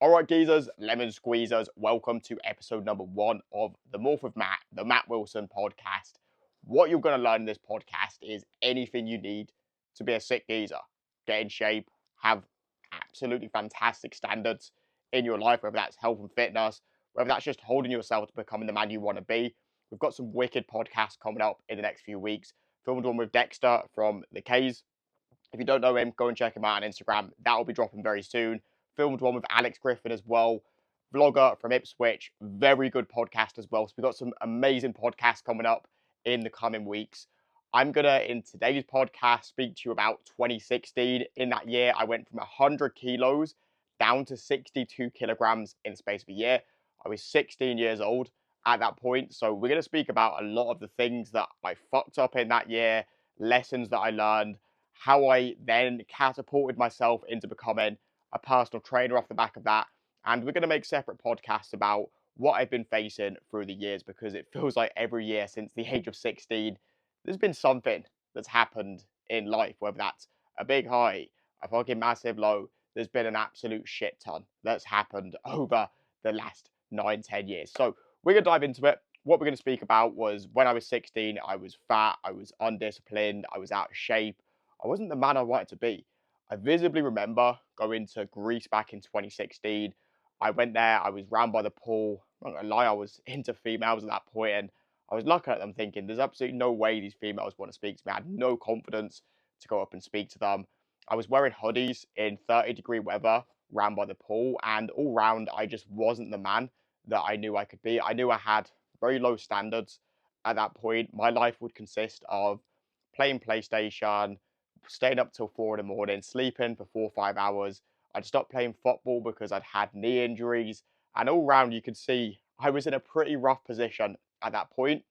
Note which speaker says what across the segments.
Speaker 1: All right, geezers, lemon squeezers, welcome to episode number 1 of the Morph with Matt, the Matt Wilson podcast. What you're going to learn in this podcast is anything you need to be a sick geezer, get in shape, have absolutely fantastic standards in your life, whether that's health and fitness, whether that's just holding yourself to becoming the man you want to be. We've got some wicked podcasts coming up in the next few weeks. Filmed one with Dexter from the K's. If you don't know him, go and check him out on Instagram. That will be dropping very soon. Filmed one with Alex Griffin as well, vlogger from Ipswich. Very good podcast as well. So we've got some amazing podcasts coming up in the coming weeks. I'm going to, in today's podcast, speak to you about 2016. In that year, I went from 100 kilos down to 62 kilograms in the space of a year. I was 16 years old at that point. So we're going to speak about a lot of the things that I fucked up in that year, lessons that I learned, how I then catapulted myself into becoming a personal trainer off the back of that. And we're going to make separate podcasts about what I've been facing through the years, because it feels like every year since the age of 16, there's been something that's happened in life, whether that's a big high, a fucking massive low. There's been an absolute shit ton that's happened over the last 9-10 years. So we're going to dive into it. What we're going to speak about was when I was 16, I was fat, I was undisciplined, I was out of shape. I wasn't the man I wanted to be. I visibly remember going to Greece back in 2016. I went there, I was round by the pool. I'm not gonna lie, I was into females at that point, and I was looking at them thinking, there's absolutely no way these females want to speak to me. I had no confidence to go up and speak to them. I was wearing hoodies in 30-degree weather round by the pool, and all round, I just wasn't the man that I knew I could be. I knew I had very low standards at that point. My life would consist of playing PlayStation, staying up till 4 in the morning, sleeping for 4 or 5 hours. I'd stopped playing football because I'd had knee injuries. And all round, you could see I was in a pretty rough position at that point.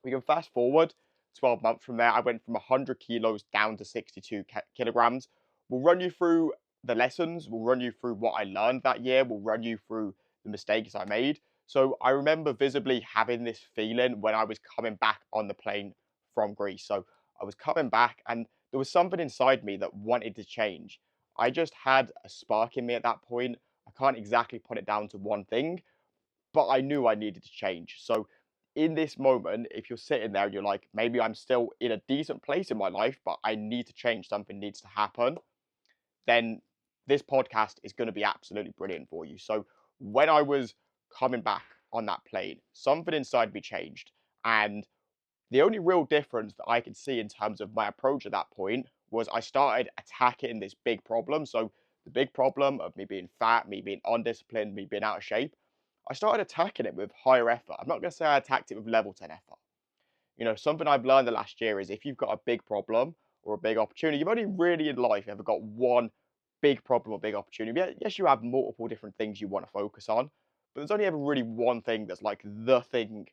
Speaker 1: We can fast forward 12 months from there. I went from 100 kilos down to 62 kilograms. We'll run you through the lessons. We'll run you through what I learned that year. We'll run you through the mistakes I made. So I remember visibly having this feeling when I was coming back on the plane from Greece. So I was coming back, and there was something inside me that wanted to change. I just had a spark in me at that point. I can't exactly put it down to one thing, but I knew I needed to change. So in this moment, if you're sitting there and you're like, maybe I'm still in a decent place in my life, but I need to change, something needs to happen, then this podcast is going to be absolutely brilliant for you. So when I was coming back on that plane, something inside me changed. And the only real difference that I could see in terms of my approach at that point was I started attacking this big problem. So the big problem of me being fat, me being undisciplined, me being out of shape, I started attacking it with higher effort. I'm not going to say I attacked it with level 10 effort. You know, something I've learned the last year is if you've got a big problem or a big opportunity, you've only really in life ever got one big problem or big opportunity. Yes, you have multiple different things you want to focus on, but there's only ever really one thing that's like the thing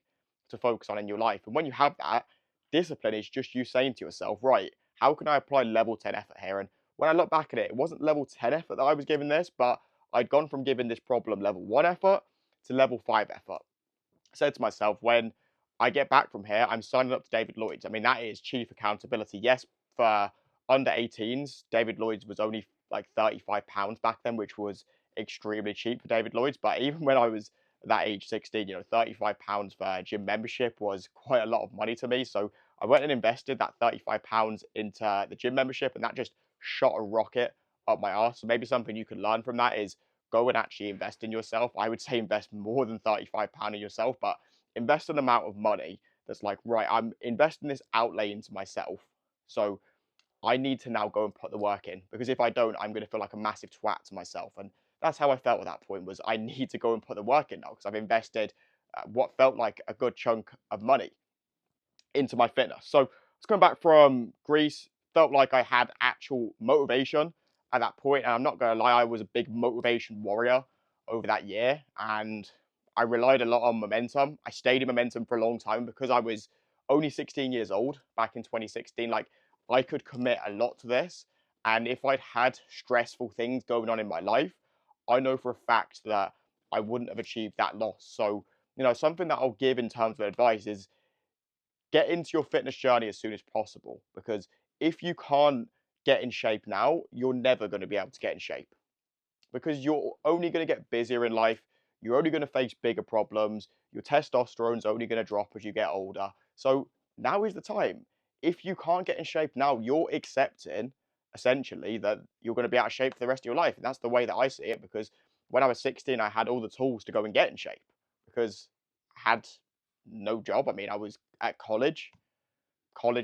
Speaker 1: to focus on in your life. And when you have that, discipline is just you saying to yourself, right, how can I apply level 10 effort here? And when I look back at it, it wasn't level 10 effort that I was giving this, but I'd gone from giving this problem level 1 effort to level 5 effort. I said to myself, when I get back from here, I'm signing up to David Lloyd's. I mean, that is chief accountability. Yes, for under 18s, David Lloyd's was only like £35 back then, which was extremely cheap for David Lloyd's. But even when I was that age, 16, you know, £35 for a gym membership was quite a lot of money to me. So I went and invested that £35 into the gym membership, and that just shot a rocket up my arse. So maybe something you can learn from that is go and actually invest in yourself. I would say invest more than £35 in yourself, but invest an amount of money that's like, right, I'm investing this outlay into myself. So I need to now go and put the work in, because if I don't, I'm going to feel like a massive twat to myself. And that's how I felt at that point, was I need to go and put the work in now, because I've invested what felt like a good chunk of money into my fitness. So I was coming back from Greece, felt like I had actual motivation at that point. And I'm not going to lie, I was a big motivation warrior over that year. And I relied a lot on momentum. I stayed in momentum for a long time because I was only 16 years old back in 2016. Like, I could commit a lot to this. And if I'd had stressful things going on in my life, I know for a fact that I wouldn't have achieved that loss. So, you know, something that I'll give in terms of advice is get into your fitness journey as soon as possible, because if you can't get in shape now, you're never going to be able to get in shape. because you're only going to get busier in life. You're only going to face bigger problems. Your testosterone's only going to drop as you get older. So now is the time. If you can't get in shape now, you're accepting essentially that you're going to be out of shape for the rest of your life. And that's the way that I see it, because when I was 16, I had all the tools to go and get in shape because I had no job. I mean, I was at college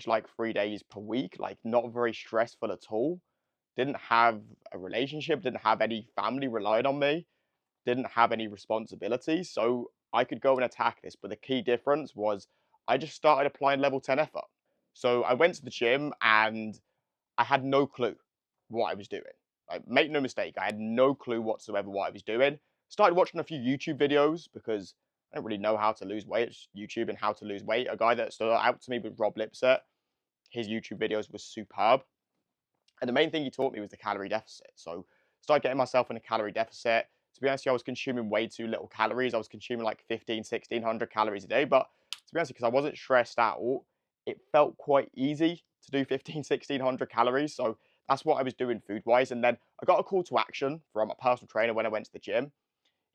Speaker 1: like 3 days per week, like not very stressful at all. Didn't have a relationship, didn't have any family relying on me, didn't have any responsibilities. So I could go and attack this. But the key difference was I just started applying level 10 effort. So I went to the gym and I had no clue what I was doing. Like, make no mistake, I had no clue whatsoever what I was doing. Started watching a few YouTube videos because I don't really know how to lose weight. It's YouTube and how to lose weight. A guy that stood out to me was Rob Lipset. His YouTube videos were superb. And the main thing he taught me was the calorie deficit. So started getting myself in a calorie deficit. To be honest, I was consuming way too little calories. I was consuming like 1,600 calories a day. But to be honest, because I wasn't stressed out, it felt quite easy to do 1,600 calories. So that's what I was doing food-wise. And then I got a call to action from a personal trainer when I went to the gym.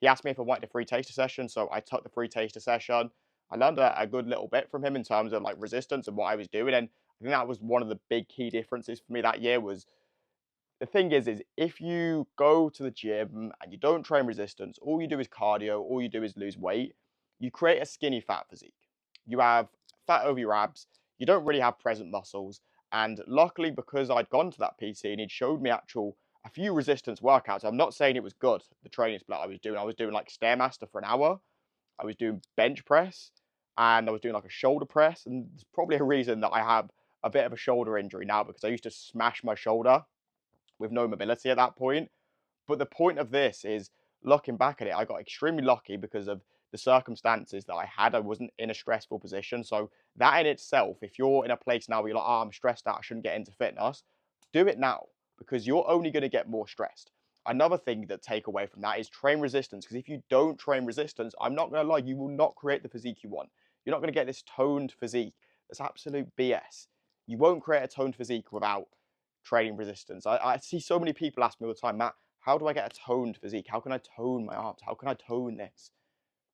Speaker 1: He asked me if I wanted a free taster session. So I took the free taster session. I learned a good little bit from him in terms of like resistance and what I was doing. And I think that was one of the big key differences for me that year. Was the thing is if you go to the gym and you don't train resistance, all you do is cardio, all you do is lose weight, you create a skinny fat physique. You have fat over your abs, you don't really have present muscles. And luckily, because I'd gone to that PT and he'd showed me a few resistance workouts, I'm not saying it was good, the training split I was doing like Stairmaster for an hour, I was doing bench press, and I was doing like a shoulder press. And there's probably a reason that I have a bit of a shoulder injury now, because I used to smash my shoulder with no mobility at that point. But the point of this is, looking back at it, I got extremely lucky because of the circumstances that I had. I wasn't in a stressful position. So that in itself, if you're in a place now where you're like, oh, I'm stressed out, I shouldn't get into fitness, do it now, because you're only going to get more stressed. Another thing that take away from that is train resistance. Because if you don't train resistance, I'm not going to lie, you will not create the physique you want. You're not going to get this toned physique. That's absolute BS. You won't create a toned physique without training resistance. I see so many people ask me all the time, Matt, how do I get a toned physique? How can I tone my arms? How can I tone this?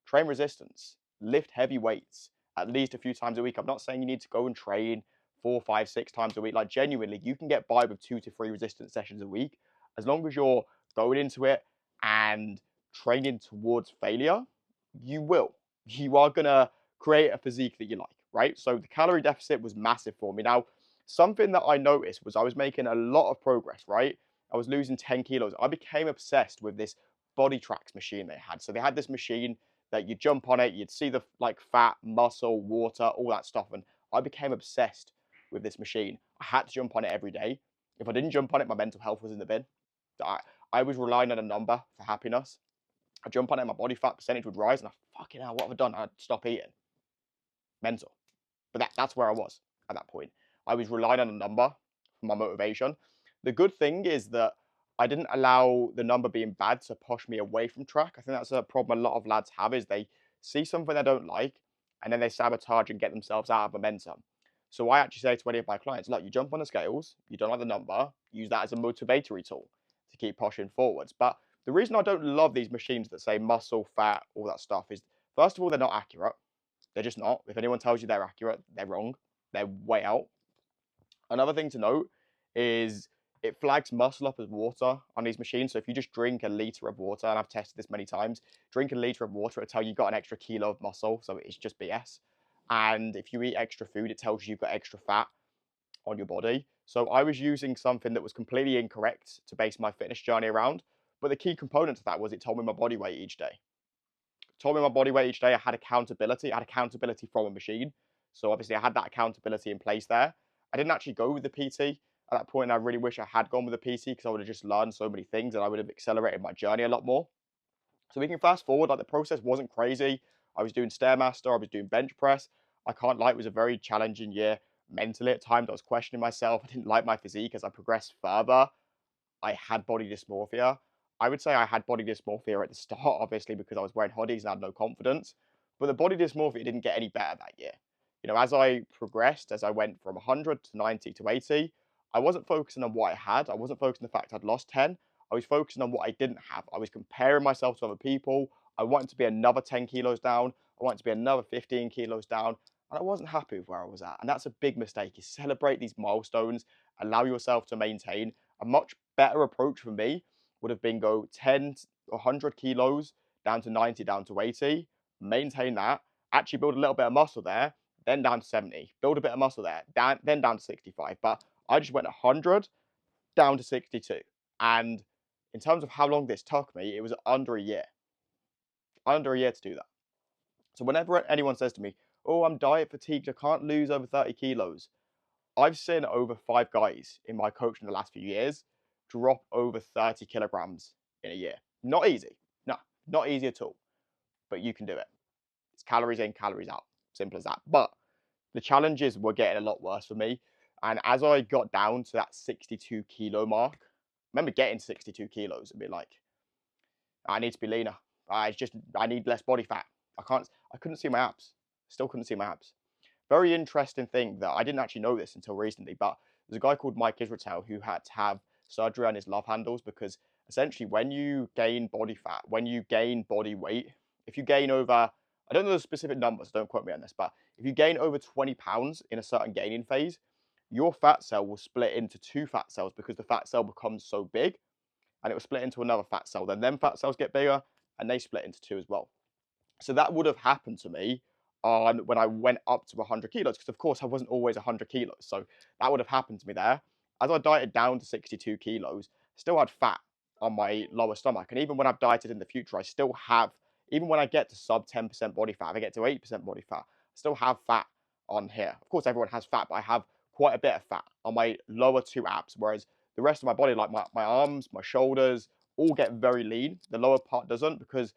Speaker 1: Train resistance. Lift heavy weights at least a few times a week. I'm not saying you need to go and train 4, 5, 6 times a week. Like, genuinely, you can get by with 2 to 3 resistance sessions a week. As long as you're going into it and training towards failure, you will. You are going to create a physique that you like, right? So the calorie deficit was massive for me. Now, something that I noticed was I was making a lot of progress, right? I was losing 10 kilos. I became obsessed with this body tracks machine they had. So they had this machine that you jump on it, you'd see the like fat, muscle, water, all that stuff. And I became obsessed with this machine. I had to jump on it every day. If I didn't jump on it, my mental health was in the bin. I was relying on a number for happiness. I jump on it, my body fat percentage would rise, and I fucking hell, what have I done? I'd stop eating. Mental. But that's where I was at that point. I was relying on a number for my motivation. The good thing is that I didn't allow the number being bad to push me away from track. I think that's a problem a lot of lads have, is they see something they don't like and then they sabotage and get themselves out of momentum. So I actually say to any of my clients, look, you jump on the scales, you don't like the number, use that as a motivatory tool to keep pushing forwards. But the reason I don't love these machines that say muscle, fat, all that stuff is, first of all, they're not accurate. They're just not. If anyone tells you they're accurate, they're wrong. They're way out. Another thing to note is it flags muscle up as water on these machines. So if you just drink a litre of water, and I've tested this many times, drink a litre of water, it'll tell you you've got an extra kilo of muscle. So it's just BS. And if you eat extra food, it tells you you've got extra fat on your body. So I was using something that was completely incorrect to base my fitness journey around. But the key component to that was it told me my body weight each day. Told me my body weight each day. I had accountability. I had accountability from a machine. So obviously I had that accountability in place there. I didn't actually go with the PT at that point. And I really wish I had gone with the PT, because I would have just learned so many things and I would have accelerated my journey a lot more. So we can fast forward, like the process wasn't crazy. I was doing Stairmaster, I was doing bench press. I can't lie, it was a very challenging year mentally at times. I was questioning myself. I didn't like my physique. As I progressed further, I had body dysmorphia. I would say I had body dysmorphia at the start, obviously, because I was wearing hoodies and I had no confidence. But the body dysmorphia didn't get any better that year. You know, as I progressed, as I went from 100 to 90 to 80, I wasn't focusing on what I had. I wasn't focusing on the fact I'd lost 10. I was focusing on what I didn't have. I was comparing myself to other people. I wanted to be another 10 kilos down. I wanted to be another 15 kilos down. And I wasn't happy with where I was at. And that's a big mistake, is celebrate these milestones, allow yourself to maintain. A much better approach for me would have been go 10 or 100 kilos down to 90, down to 80, maintain that, actually build a little bit of muscle there, then down to 70, build a bit of muscle there, then down to 65. But I just went 100 down to 62. And in terms of how long this took me, it was under a year. Under a year to do that. So whenever anyone says to me, oh, I'm diet fatigued, I can't lose over 30 kilos. I've seen over 5 guys in my coaching the last few years drop over 30 kilograms in a year. Not easy. No, not easy at all. But you can do it. It's calories in, calories out. Simple as that. But the challenges were getting a lot worse for me. And as I got down to that 62 kilo mark, I remember getting 62 kilos and be like, I need to be leaner. I need less body fat. I couldn't see my abs. Still couldn't see my abs. Very interesting thing that I didn't actually know this until recently, but there's a guy called Mike Israetel who had to have surgery on his love handles because essentially when you gain body fat, when you gain body weight, if you gain over, I don't know the specific numbers, don't quote me on this, but if you gain over 20 pounds in a certain gaining phase, your fat cell will split into 2 fat cells because the fat cell becomes so big, and it will split into another fat cell. Then them fat cells get bigger and they split into 2 as well. So that would have happened to me when I went up to 100 kilos, because of course I wasn't always 100 kilos. So that would have happened to me there. As I dieted down to 62 kilos, still had fat on my lower stomach. And even when I've dieted in the future, I still have, even when I get to sub 10% body fat, if I get to 8% body fat, I still have fat on here. Of course, everyone has fat, but I have quite a bit of fat on my lower 2 abs, whereas the rest of my body, like my arms, my shoulders, all get very lean. The lower part doesn't, because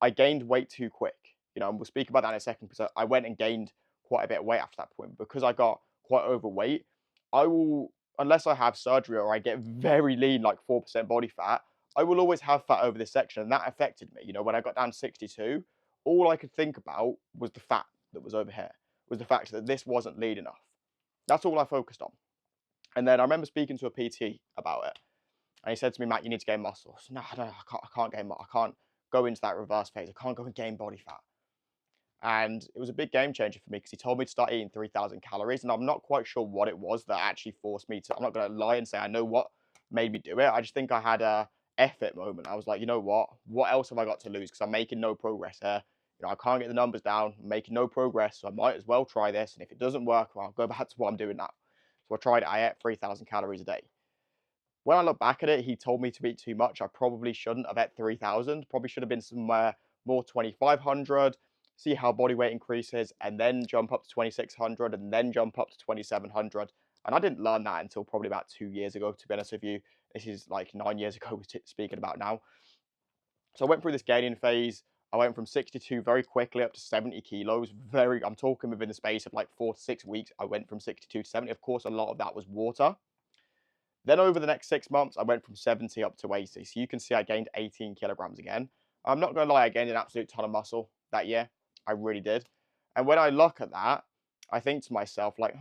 Speaker 1: I gained weight too quick. You know, and we'll speak about that in a second, because I went and gained quite a bit of weight after that point. Because I got quite overweight, I will, unless I have surgery or I get very lean, like 4% body fat, I will always have fat over this section. And that affected me. You know, when I got down to 62, all I could think about was the fat that was over here, was the fact that this wasn't lean enough. That's all I focused on. And then I remember speaking to a PT about it. And he said to me, Matt, you need to gain muscle. I said, no, I can't gain muscle. I can't go into that reverse phase. I can't go and gain body fat. And it was a big game changer for me, because he told me to start eating 3,000 calories. And I'm not quite sure what it was that actually forced me to, I'm not going to lie and say I know what made me do it. I just think I had a effort moment. I was like, you know what else have I got to lose? Because I'm making no progress here. You know, I can't get the numbers down. I'm making no progress. So I might as well try this. And if it doesn't work, well, I'll go back to what I'm doing now. So I tried it. I ate 3,000 calories a day. When I look back at it, he told me to eat too much. I probably shouldn't have ate 3,000. Probably should have been somewhere more 2,500. See how body weight increases, and then jump up to 2,600, and then jump up to 2,700. And I didn't learn that until probably about 2 years ago, to be honest with you. This is like 9 years ago we're speaking about now. So I went through this gaining phase. I went from 62 very quickly up to 70 kilos. I'm talking within the space of like 4 to 6 weeks, I went from 62 to 70. Of course, a lot of that was water. Then over the next 6 months, I went from 70 up to 80. So you can see I gained 18 kilograms again. I'm not going to lie, I gained an absolute ton of muscle that year. I really did. And when I look at that, I think to myself, like,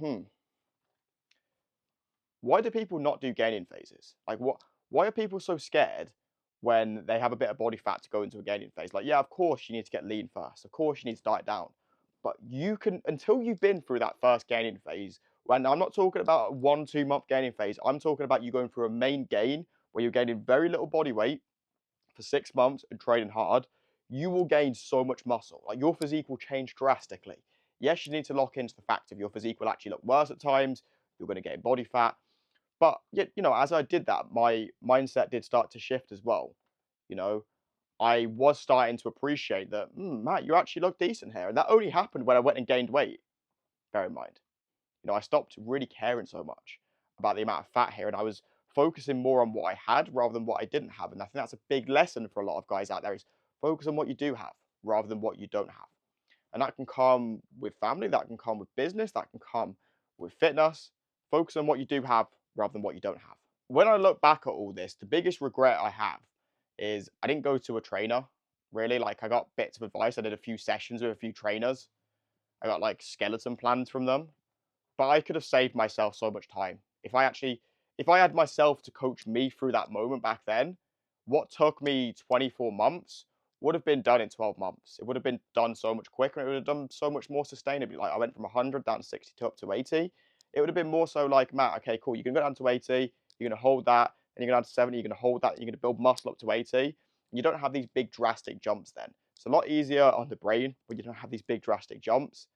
Speaker 1: why do people not do gaining phases? Like, why are people so scared when they have a bit of body fat to go into a gaining phase? Like, yeah, of course you need to get lean first. Of course you need to diet down. But you can, until you've been through that first gaining phase, and I'm not talking about a 1-2 month gaining phase. I'm talking about you going through a main gain where you're gaining very little body weight for 6 months and training hard. You will gain so much muscle. Like, your physique will change drastically. Yes, you need to lock into the fact of your physique will actually look worse at times. You're going to gain body fat. But, you know, as I did that, my mindset did start to shift as well. You know, I was starting to appreciate that, Matt, you actually look decent here. And that only happened when I went and gained weight, bear in mind. You know, I stopped really caring so much about the amount of fat here, and I was focusing more on what I had rather than what I didn't have. And I think that's a big lesson for a lot of guys out there, is focus on what you do have rather than what you don't have. And that can come with family, that can come with business, that can come with fitness. Focus on what you do have rather than what you don't have. When I look back at all this, the biggest regret I have is I didn't go to a trainer, really. Like, I got bits of advice. I did a few sessions with a few trainers. I got like skeleton plans from them. But I could have saved myself so much time. If I had myself to coach me through that moment back then, what took me 24 months would have been done in 12 months. It would have been done so much quicker, and it would have done so much more sustainably. Like I went from 100 down to 62 up to 80. It would have been more so like, Matt, okay, cool, you're going to go down to 80, you're going to hold that, and you're going to down to 70, you're going to hold that, and you're going to build muscle up to 80. You don't have these big drastic jumps then. It's a lot easier on the brain when you don't have these big drastic jumps.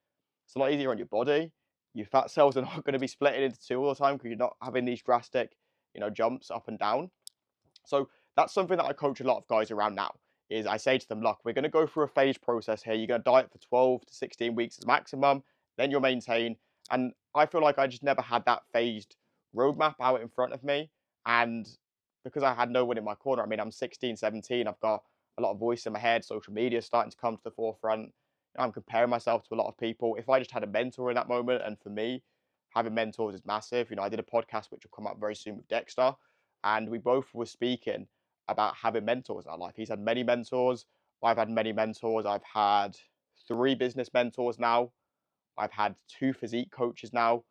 Speaker 1: It's a lot easier on your body. Your fat cells are not going to be splitting into two all the time because you're not having these drastic, jumps up and down. So that's something that I coach a lot of guys around now. Is I say to them, look, we're going to go through a phased process here. You're going to diet for 12 to 16 weeks as maximum, then you'll maintain. And I feel like I just never had that phased roadmap out in front of me. And because I had no one in my corner, I mean, I'm 16, 17, I've got a lot of voice in my head, social media is starting to come to the forefront. I'm comparing myself to a lot of people. If I just had a mentor in that moment, and for me, having mentors is massive. I did a podcast which will come up very soon with Dexter, and we both were speaking about having mentors in our life. He's had many mentors. I've had many mentors. I've had 3 business mentors now. I've had 2 physique coaches now.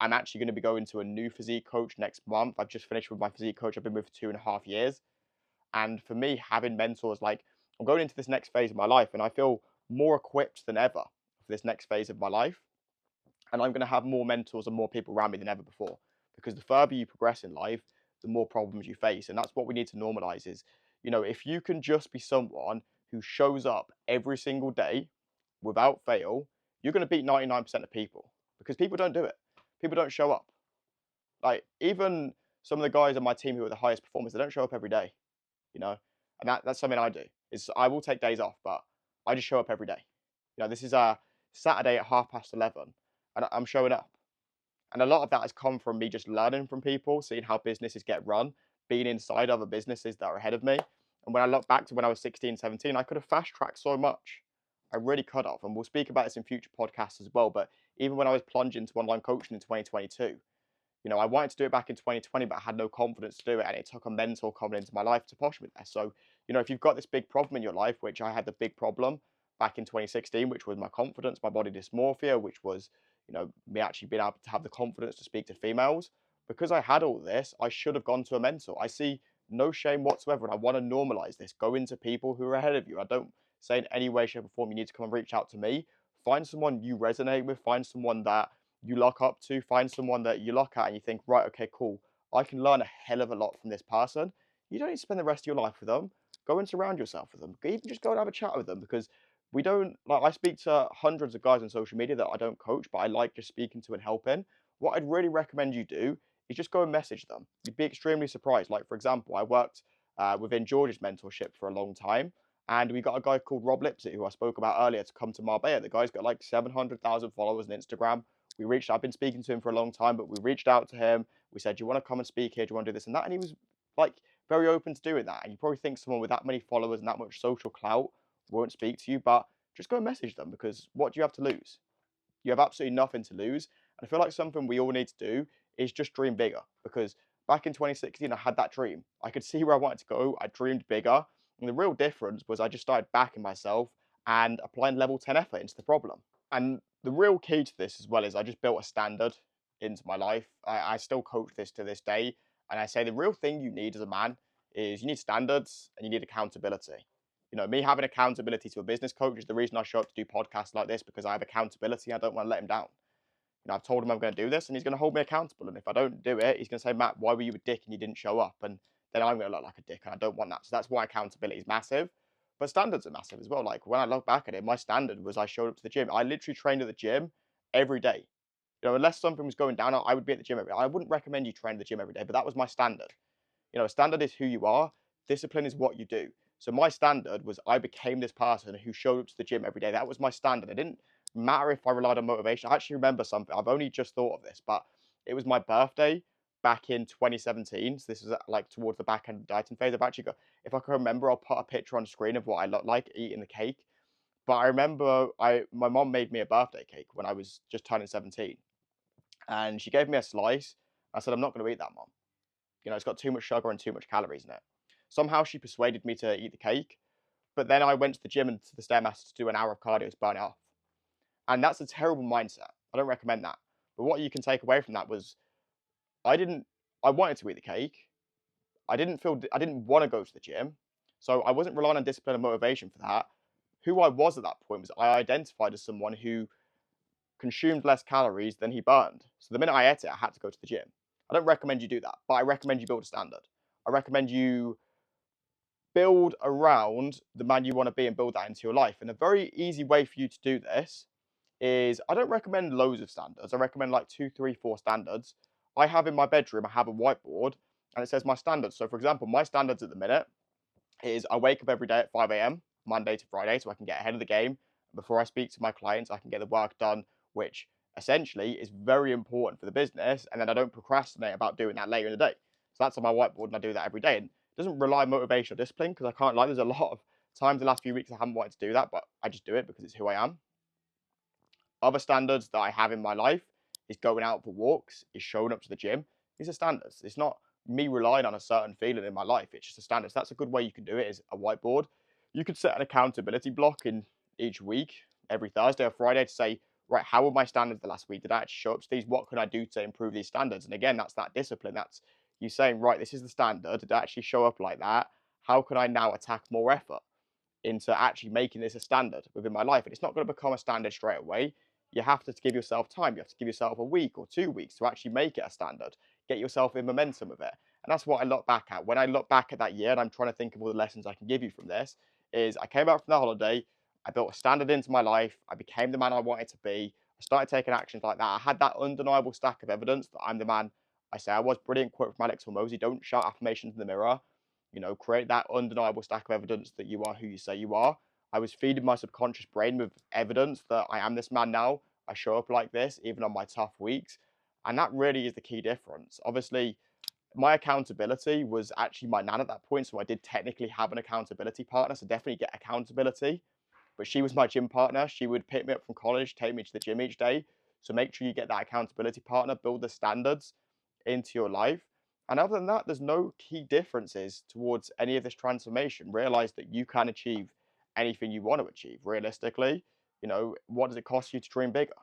Speaker 1: I'm actually going to be going to a new physique coach next month. I've just finished with my physique coach I've been with for 2.5 years. And for me, having mentors, like I'm going into this next phase of my life and I feel more equipped than ever for this next phase of my life. And I'm going to have more mentors and more people around me than ever before. Because the further you progress in life, the more problems you face. And that's what we need to normalize is, if you can just be someone who shows up every single day without fail, you're going to beat 99% of people because people don't do it. People don't show up. Like even some of the guys on my team who are the highest performers, they don't show up every day, you know, and that's something I do. Is I will take days off, but I just show up every day. This is a Saturday at 11:30, and I'm showing up. And a lot of that has come from me just learning from people, seeing how businesses get run, being inside other businesses that are ahead of me. And when I look back to when I was 16, 17, I could have fast tracked so much. I really could have. And we'll speak about this in future podcasts as well. But even when I was plunging into online coaching in 2022, I wanted to do it back in 2020, but I had no confidence to do it. And it took a mentor coming into my life to push me there. So, if you've got this big problem in your life, which I had the big problem back in 2016, which was my confidence, my body dysmorphia, which was, me actually being able to have the confidence to speak to females. Because I had all this, I should have gone to a mentor. I see no shame whatsoever. And I want to normalize this. Go into people who are ahead of you. I don't say in any way, shape, or form you need to come and reach out to me. Find someone you resonate with. Find someone that you look up to, find someone that you look at and you think, right, okay, cool, I can learn a hell of a lot from this person. You don't need to spend the rest of your life with them. Go and surround yourself with them. Even just go and have a chat with them because we don't, like, I speak to hundreds of guys on social media that I don't coach, but I like just speaking to and helping. What I'd really recommend you do is just go and message them. You'd be extremely surprised. Like, for example, I worked within George's mentorship for a long time. And we got a guy called Rob Lipsett, who I spoke about earlier, to come to Marbella. The guy's got like 700,000 followers on Instagram. I've been speaking to him for a long time, but we reached out to him. We said, do you want to come and speak here? Do you want to do this and that? And he was like very open to doing that. And you probably think someone with that many followers and that much social clout won't speak to you, but just go and message them because what do you have to lose? You have absolutely nothing to lose. And I feel like something we all need to do is just dream bigger because back in 2016, I had that dream. I could see where I wanted to go. I dreamed bigger. And the real difference was I just started backing myself and applying level 10 effort into the problem. And the real key to this as well is I just built a standard into my life. I still coach this to this day. And I say the real thing you need as a man is you need standards and you need accountability. Me having accountability to a business coach is the reason I show up to do podcasts like this because I have accountability. I don't want to let him down. I've told him I'm going to do this and he's going to hold me accountable. And if I don't do it, he's going to say, Matt, why were you a dick and you didn't show up? And then I'm going to look like a dick and I don't want that. So that's why accountability is massive. But standards are massive as well. Like when I look back at it, my standard was I showed up to the gym. I literally trained at the gym every day. Unless something was going down, I would be at the gym every day. I wouldn't recommend you train at the gym every day, but that was my standard. A standard is who you are. Discipline is what you do. So my standard was I became this person who showed up to the gym every day. That was my standard. It didn't matter if I relied on motivation. I actually remember something. I've only just thought of this, but it was my birthday back in 2017. So this was like towards the back end of the dieting phase. I've actually got, if I can remember, I'll put a picture on screen of what I look like eating the cake. But I remember my mom made me a birthday cake when I was just turning 17. And she gave me a slice. I said, I'm not going to eat that, mom. It's got too much sugar and too much calories in it. Somehow she persuaded me to eat the cake. But then I went to the gym and to the Stairmaster to do an hour of cardio to burn it off. And that's a terrible mindset. I don't recommend that. But what you can take away from that was I wanted to eat the cake. I didn't want to go to the gym. So I wasn't relying on discipline and motivation for that. Who I was at that point was I identified as someone who consumed less calories than he burned. So the minute I ate it, I had to go to the gym. I don't recommend you do that, but I recommend you build a standard. I recommend you build around the man you want to be and build that into your life. And a very easy way for you to do this is I don't recommend loads of standards. I recommend like 2, 3, 4 standards. I have in my bedroom, I have a whiteboard and it says my standards. So for example, my standards at the minute is I wake up every day at 5 a.m., Monday to Friday, so I can get ahead of the game. Before I speak to my clients, I can get the work done, which essentially is very important for the business. And then I don't procrastinate about doing that later in the day. So that's on my whiteboard and I do that every day. And it doesn't rely on motivation or discipline because I can't lie. There's a lot of times the last few weeks I haven't wanted to do that, but I just do it because it's who I am. Other standards that I have in my life is going out for walks, is showing up to the gym. These are standards. It's not me relying on a certain feeling in my life. It's just a standard. So that's a good way you can do it is a whiteboard. You could set an accountability block in each week, every Thursday or Friday to say, right, how were my standards the last week? Did I actually show up to these? What can I do to improve these standards? And again, that's that discipline. That's you saying, right, this is the standard. Did I actually show up like that? How can I now attack more effort into actually making this a standard within my life? And it's not going to become a standard straight away. You have to give yourself time. You have to give yourself a week or 2 weeks to actually make it a standard. Get yourself in momentum of it. And that's what I look back at. When I look back at that year and I'm trying to think of all the lessons I can give you from this, is I came back from the holiday, I built a standard into my life, I became the man I wanted to be, I started taking actions like that. I had that undeniable stack of evidence that I'm the man I say I was. Brilliant quote from Alex Hormozy, don't shout affirmations in the mirror. Create that undeniable stack of evidence that you are who you say you are. I was feeding my subconscious brain with evidence that I am this man now. I show up like this, even on my tough weeks. And that really is the key difference. Obviously, my accountability was actually my nan at that point. So I did technically have an accountability partner. So definitely get accountability. But she was my gym partner. She would pick me up from college, take me to the gym each day. So make sure you get that accountability partner, build the standards into your life. And other than that, there's no key differences towards any of this transformation. Realize that you can achieve anything you want to achieve realistically. What does it cost you to dream bigger?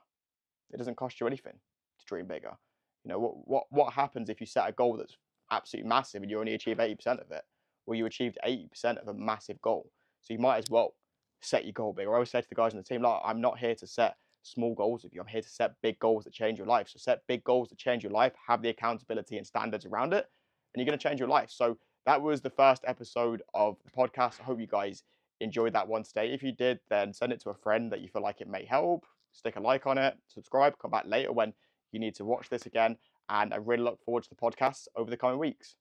Speaker 1: It doesn't cost you anything to dream bigger. What happens if you set a goal that's absolutely massive and you only achieve 80% of it? Well, you achieved 80% of a massive goal. So you might as well set your goal bigger. I always say to the guys on the team, like, I'm not here to set small goals with you. I'm here to set big goals that change your life. So set big goals that change your life, have the accountability and standards around it, and you're going to change your life. So that was the first episode of the podcast. I hope you guys enjoyed that one today. If you did, then send it to a friend that you feel like it may help. Stick a like on it, subscribe, come back later when you need to watch this again. And I really look forward to the podcast over the coming weeks.